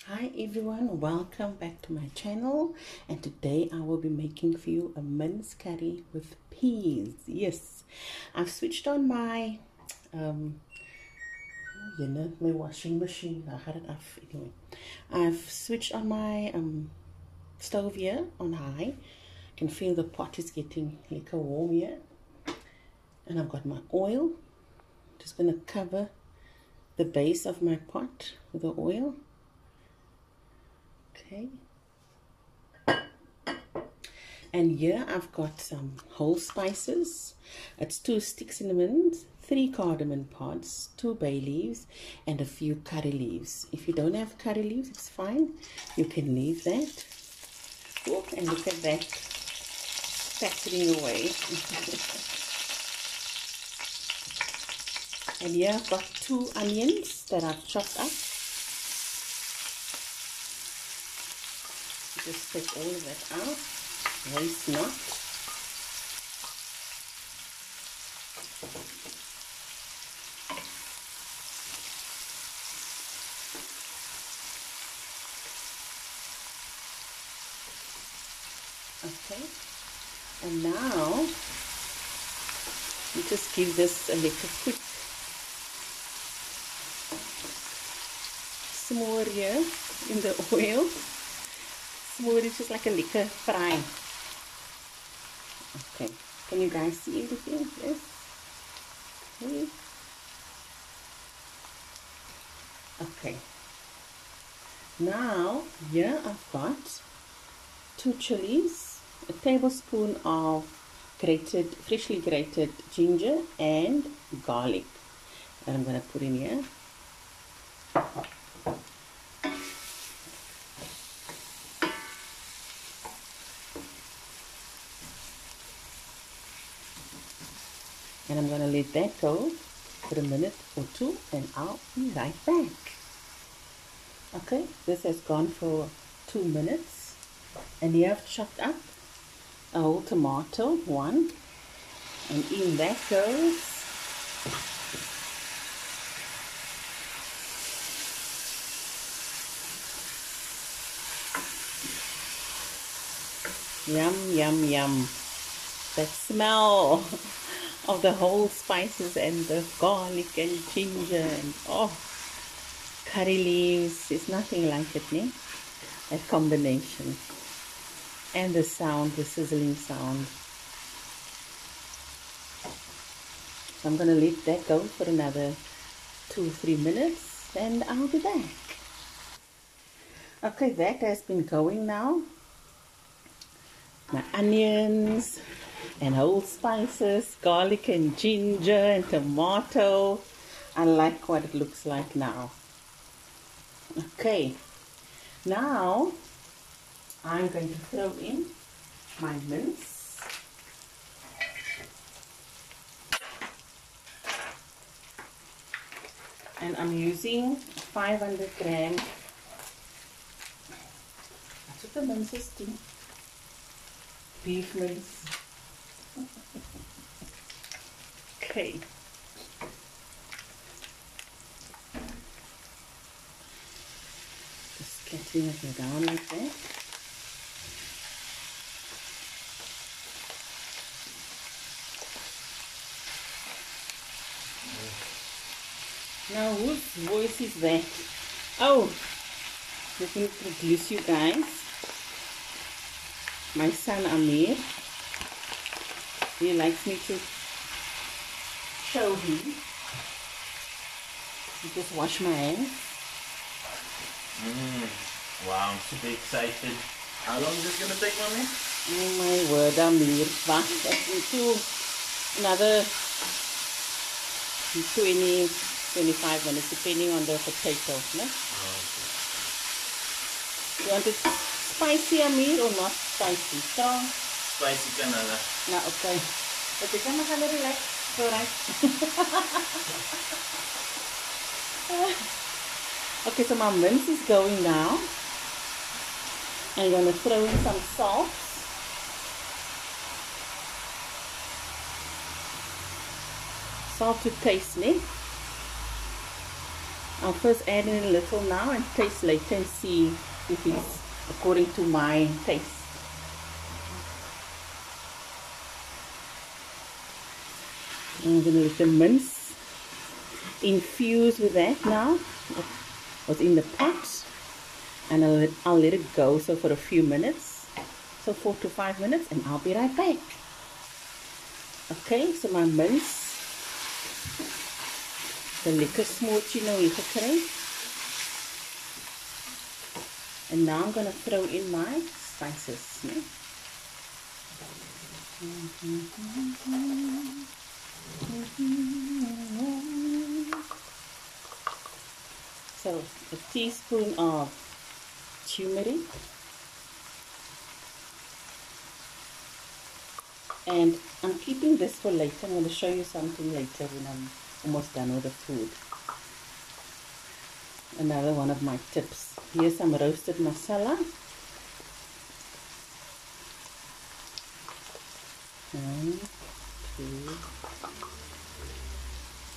Hi everyone, welcome back to my channel, and today I will be making for you a mince curry with peas. Yes, I've switched on my my washing machine. I had it off anyway. I've switched on my stove here on high. I can feel the pot is getting like a warm here, and I've got my oil. Just gonna cover the base of my pot with the oil. Okay, and here I've got some whole spices. It's 2 stick cinnamons, 3 cardamom pods, 2 bay leaves, and a few curry leaves. If you don't have curry leaves, it's fine. You can leave that. Oh, and look at that spattering away. And here I've got 2 onions that I've chopped up. Just take all of that out. Waste not. Okay, and now you just give this a little quick simmer here in the oil. Simmer it just like a liquor fry. Okay, can you guys see everything? Yes. Okay. Okay. Now here I've got 2 chilies, a tablespoon of freshly grated ginger and garlic that I'm going to put in here. And I'm going to let that go for a minute or two, and I'll be right back. Okay, this has gone for 2 minutes, and here I've chopped up a whole tomato, 1, and in that goes yum, yum, yum. That smell of the whole spices and the garlic and ginger and curry leaves is nothing like it, ne? That combination. And the sound, the sizzling sound. So I'm going to let that go for another 2-3 minutes, and I'll be back. Okay, that has been going now. My onions and whole spices, garlic and ginger and tomato. I like what it looks like now. Okay, now I'm going to throw in my mince. And I'm using 500 grams. That's what the mince is too. Beef mince. Okay. Just cutting it down like that. Now, whose voice is that? Oh, let me introduce you guys. My son Amir. He likes me to show him. Just wash my hands. Wow, I'm super excited. How long is this going to take, Mommy? Oh my word, Amir. Wacht into another 20-25 minutes, depending on the potato. No? Oh, okay. You want it spicy, Amir, or not spicy? Strong? Spicy canada. No, okay. But you can have a relax. Alright. Okay, so my mince is going now. I'm going to throw in some salt. Salt to taste, ne? I'll first add in a little now and taste later and see if it's according to my taste. I'm going to let the mince infuse with that now. What's in the pot, and I'll let it go so for a few minutes, so 4 to 5 minutes, and I'll be right back. Okay, so my mince, the lekker smootjie nou hier gekry. And now I'm going to throw in my spices. Yeah? So a teaspoon of turmeric, and I'm keeping this for later. I'm going to show you something later when I'm almost done with the food. Another one of my tips. Here's some roasted masala. 1, 2,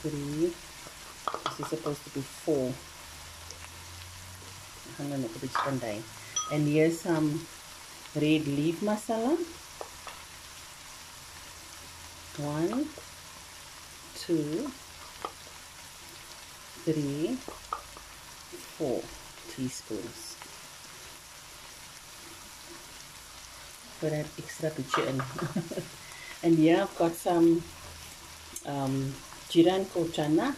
3. This is supposed to be 4. And here's some red leaf masala. 1, 2, 3, 4 teaspoons. Put that extra picture in. And here I've got some jiran kochana.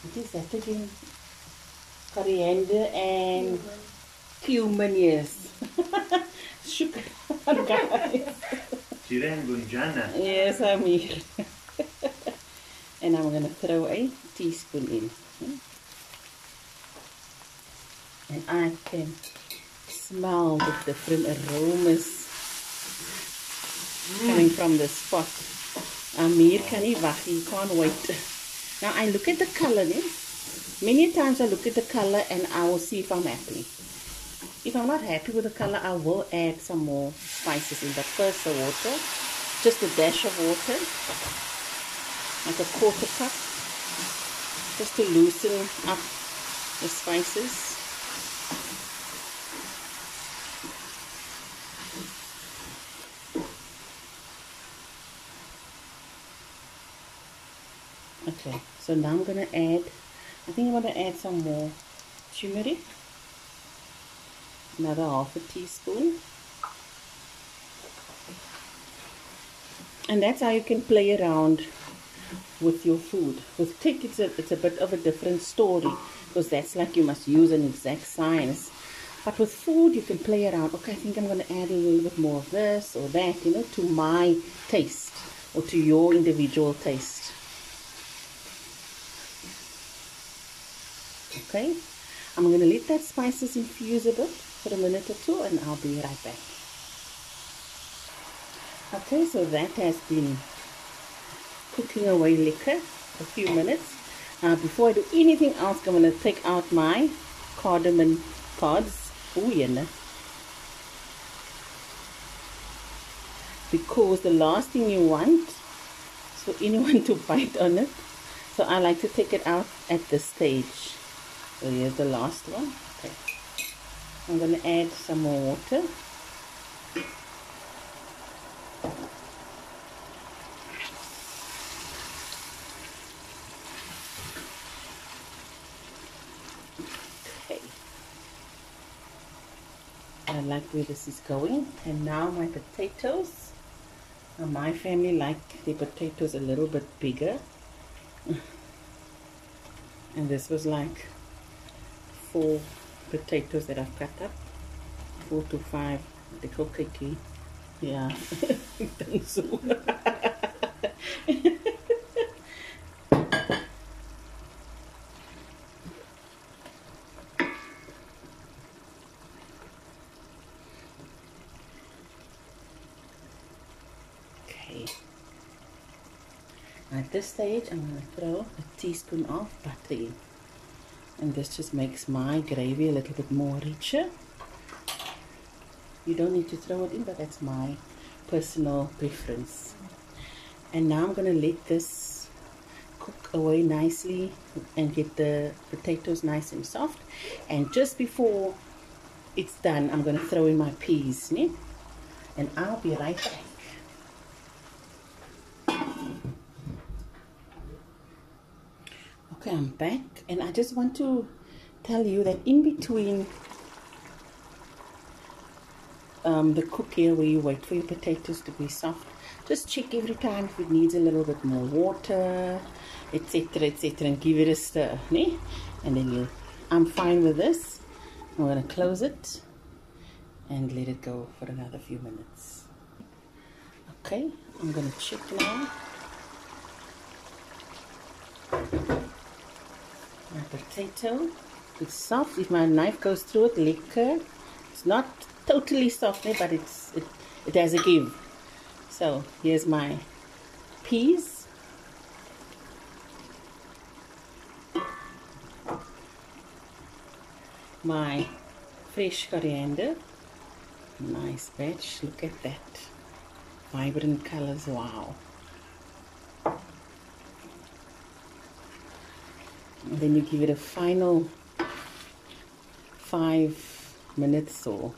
What is that again? Coriander and cumin, yes. Sugar, guys. Jiran gunjana. Yes, I'm here. And I'm going to throw a teaspoon in. And I can smell the different aromas coming from this pot. Amir kan nie wag, he can't wait. Now I look at the color. Many times I look at the color and I will see if I'm happy. If I'm not happy with the color, I will add some more spices in. But first the water, just a dash of water, like a 1/4 cup, just to loosen up the spices. Okay, so now I'm going to add, I think I'm going to add some more turmeric, another 1/2 teaspoon. And that's how you can play around with your food. With cake, it's a bit of a different story, because that's like you must use an exact science. But with food, you can play around. Okay, I think I'm going to add a little bit more of this or that, you know, to my taste or to your individual taste. Okay, I'm going to let that spices infuse a bit for a minute or two, and I'll be right back. Okay, so that has been cooking away lekker a few minutes. Before I do anything else, I'm going to take out my cardamom pods. Because the last thing you want is for anyone to bite on it. So I like to take it out at this stage. So here's the last one. Okay, I'm going to add some more water. Okay, I like where this is going. And now my potatoes. Now my family like the potatoes a little bit bigger. And this was like 4 potatoes that I've cut up, 4 to 5. They go cakey. Yeah. Okay. At this stage, I'm going to throw a teaspoon of butter in. And this just makes my gravy a little bit more richer. You don't need to throw it in, but that's my personal preference. And now I'm going to let this cook away nicely and get the potatoes nice and soft. And just before it's done, I'm going to throw in my peas, né? And I'll be right back. Okay, I'm back, and I just want to tell you that in between the cook here where you wait for your potatoes to be soft, just check every time if it needs a little bit more water, etc., and give it a stir, né? And then I'm fine with this. I'm going to close it and let it go for another few minutes. Okay, I'm going to check now. My potato, it's soft. If my knife goes through it, lekker. It's not totally soft, but it has a give. So here's my peas. My fresh coriander. Nice batch. Look at that. Vibrant colors. Wow. And then you give it a final 5 minutes or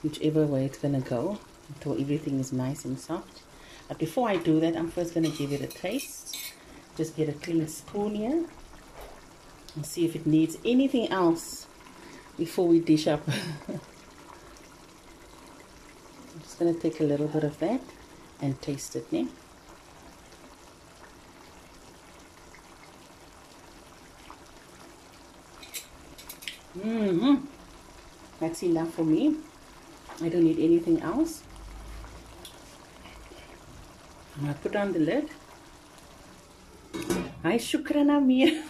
whichever way it's gonna go until everything is nice and soft. But before I do that, I'm first gonna give it a taste. Just get a clean spoon here and see if it needs anything else before we dish up. I'm just gonna take a little bit of that and taste it, né? That's enough for me. I don't need anything else. I'm gonna put on the lid. Hi, shukran Amir.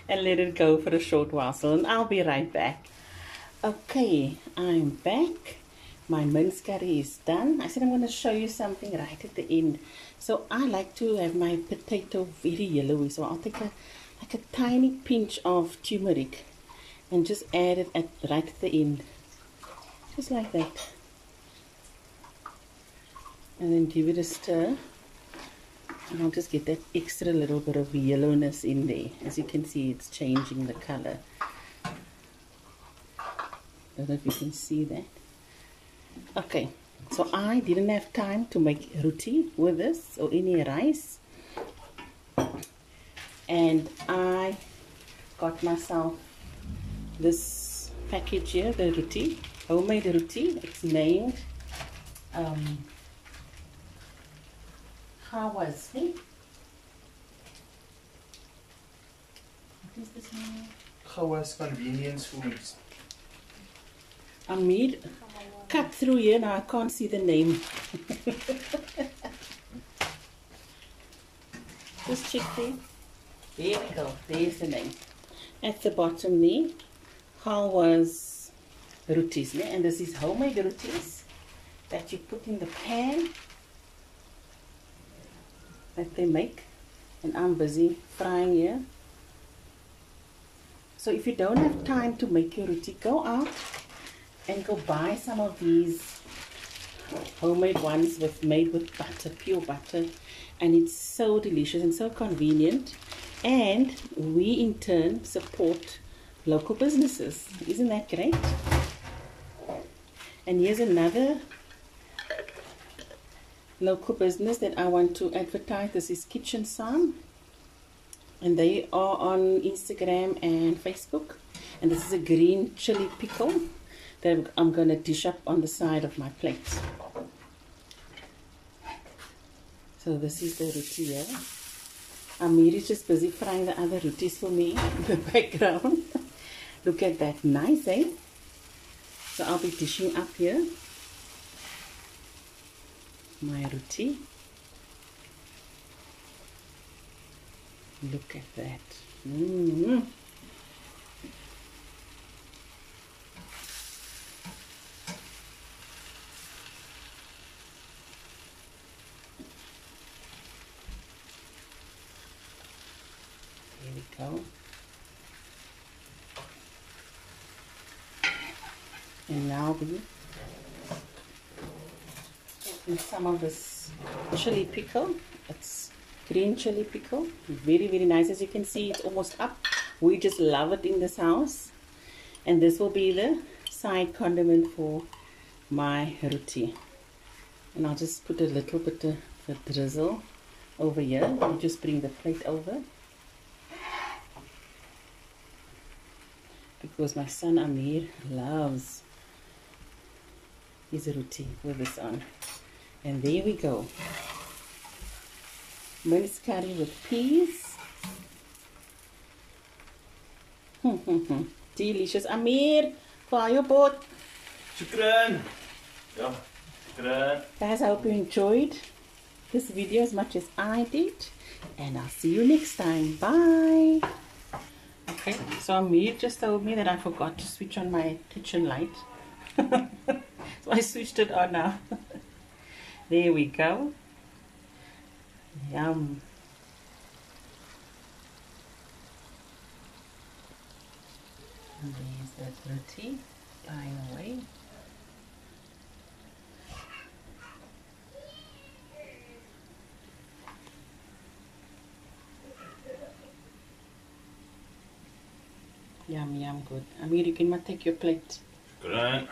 And let it go for a short while. So and I'll be right back. Okay, I'm back. My mince curry is done. I said I'm going to show you something right at the end. So I like to have my potato very yellowy. So I'll take like a tiny pinch of turmeric and just add it right at the end. Just like that. And then give it a stir. And I'll just get that extra little bit of yellowness in there. As you can see, it's changing the color. I don't know if you can see that. Okay, so I didn't have time to make roti with this or any rice. And I got myself this package here, the roti, homemade roti. It's named how was it? What is this name? Gouwe's Convenience Foods. Amid cut through here now. I can't see the name. Just check there. There we go. There's the name. At the bottom there, how was rotis, né? And this is homemade rotis that you put in the pan that they make. And I'm busy frying here. So if you don't have time to make your roti, go out and go buy some of these homemade ones made with butter, pure butter, and it's so delicious and so convenient, and we in turn support local businesses. Isn't that great? And here's another local business that I want to advertise. This is Kitchen Sam, and they are on Instagram and Facebook, and this is a green chili pickle that I'm going to dish up on the side of my plate. So this is the roti here. Amir is just busy frying the other rotis for me in the background. Look at that, nice, eh? So I'll be dishing up here my roti. Look at that. Here we go. And now we put some of this chili pickle It's green chili pickle. Very, very nice. As you can see, it's almost up. We just love it in this house. And this will be the side condiment for my roti. And I'll just put a little bit of the drizzle over here. I'll just bring the plate over. Because my son Amir loves his roti with this on. And there we go. Mince curry with peas. Delicious. Amir, for your boat. Shukran. Yeah, shukran. Guys, I hope you enjoyed this video as much as I did. And I'll see you next time. Bye. Okay, so Amir just told me that I forgot to switch on my kitchen light. So I switched it on now. There we go. Yum. And there's that roti flying away. Yum, yum, good. Amir, you can take your plate. Shukran.